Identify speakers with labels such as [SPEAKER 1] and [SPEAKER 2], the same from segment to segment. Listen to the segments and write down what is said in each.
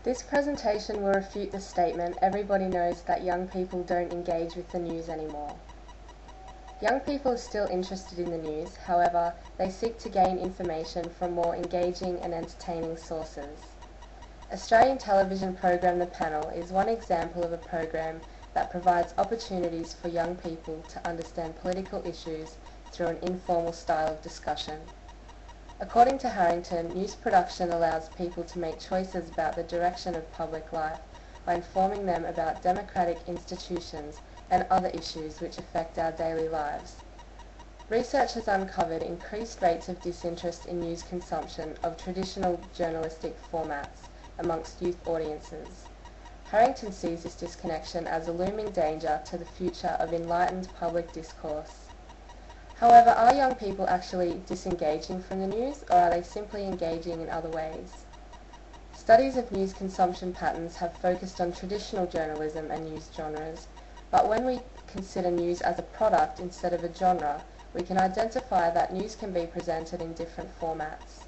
[SPEAKER 1] This presentation will refute the statement, everybody knows that young people don't engage with the news anymore. Young people are still interested in the news, however, they seek to gain information from more engaging and entertaining sources. Australian television program The Panel is one example of a program that provides opportunities for young people to understand political issues through an informal style of discussion. According to Harrington, news production allows people to make choices about the direction of public life by informing them about democratic institutions and other issues which affect our daily lives. Research has uncovered increased rates of disinterest in news consumption of traditional journalistic formats amongst youth audiences. Harrington sees this disconnection as a looming danger to the future of enlightened public discourse. However, are young people actually disengaging from the news, or are they simply engaging in other ways? Studies of news consumption patterns have focused on traditional journalism and news genres, but when we consider news as a product instead of a genre, we can identify that news can be presented in different formats.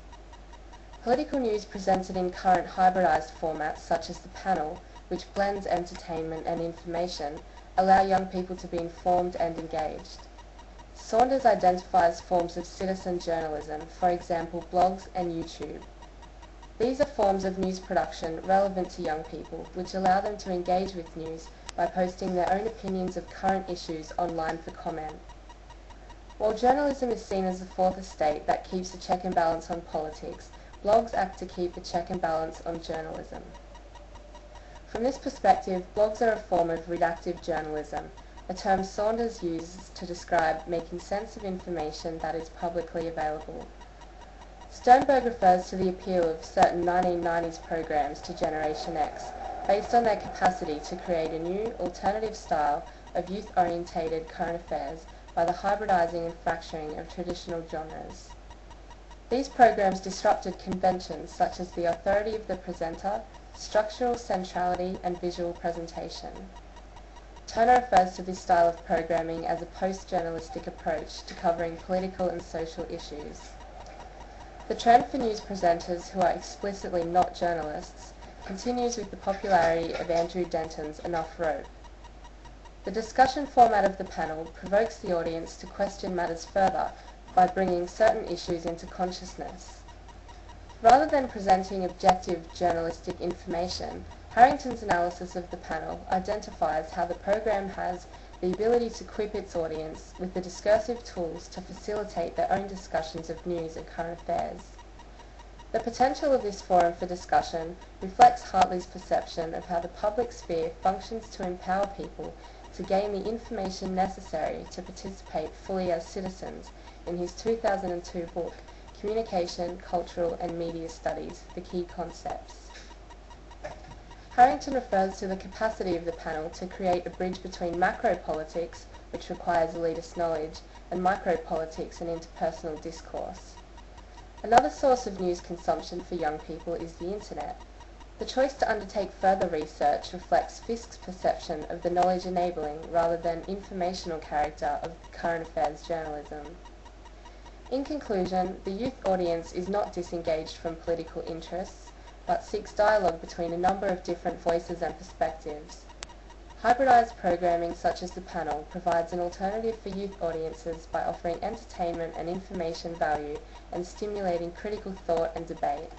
[SPEAKER 1] Political news presented in current hybridized formats such as The Panel, which blends entertainment and information, allow young people to be informed and engaged. Saunders identifies forms of citizen journalism, for example blogs and YouTube. These are forms of news production relevant to young people, which allow them to engage with news by posting their own opinions of current issues online for comment. While journalism is seen as the fourth estate that keeps a check and balance on politics, blogs act to keep a check and balance on journalism. From this perspective, blogs are a form of redactive journalism, a term Saunders uses to describe making sense of information that is publicly available. Sternberg refers to the appeal of certain 1990s programs to Generation X, based on their capacity to create a new, alternative style of youth-orientated current affairs by the hybridizing and fracturing of traditional genres. These programs disrupted conventions such as the authority of the presenter, structural centrality, and visual presentation. Turner refers to this style of programming as a post-journalistic approach to covering political and social issues. The trend for news presenters who are explicitly not journalists continues with the popularity of Andrew Denton's Enough Rope. The discussion format of The Panel provokes the audience to question matters further by bringing certain issues into consciousness. Rather than presenting objective journalistic information, Harrington's analysis of The Panel identifies how the program has the ability to equip its audience with the discursive tools to facilitate their own discussions of news and current affairs. The potential of this forum for discussion reflects Hartley's perception of how the public sphere functions to empower people to gain the information necessary to participate fully as citizens in his 2002 book, Communication, Cultural and Media Studies, The Key Concepts. Harrington refers to the capacity of The Panel to create a bridge between macro-politics, which requires elitist knowledge, and micro-politics and interpersonal discourse. Another source of news consumption for young people is the Internet. The choice to undertake further research reflects Fiske's perception of the knowledge-enabling rather than informational character of current affairs journalism. In conclusion, the youth audience is not disengaged from political interests, but seeks dialogue between a number of different voices and perspectives. Hybridized programming such as The Panel provides an alternative for youth audiences by offering entertainment and information value and stimulating critical thought and debate.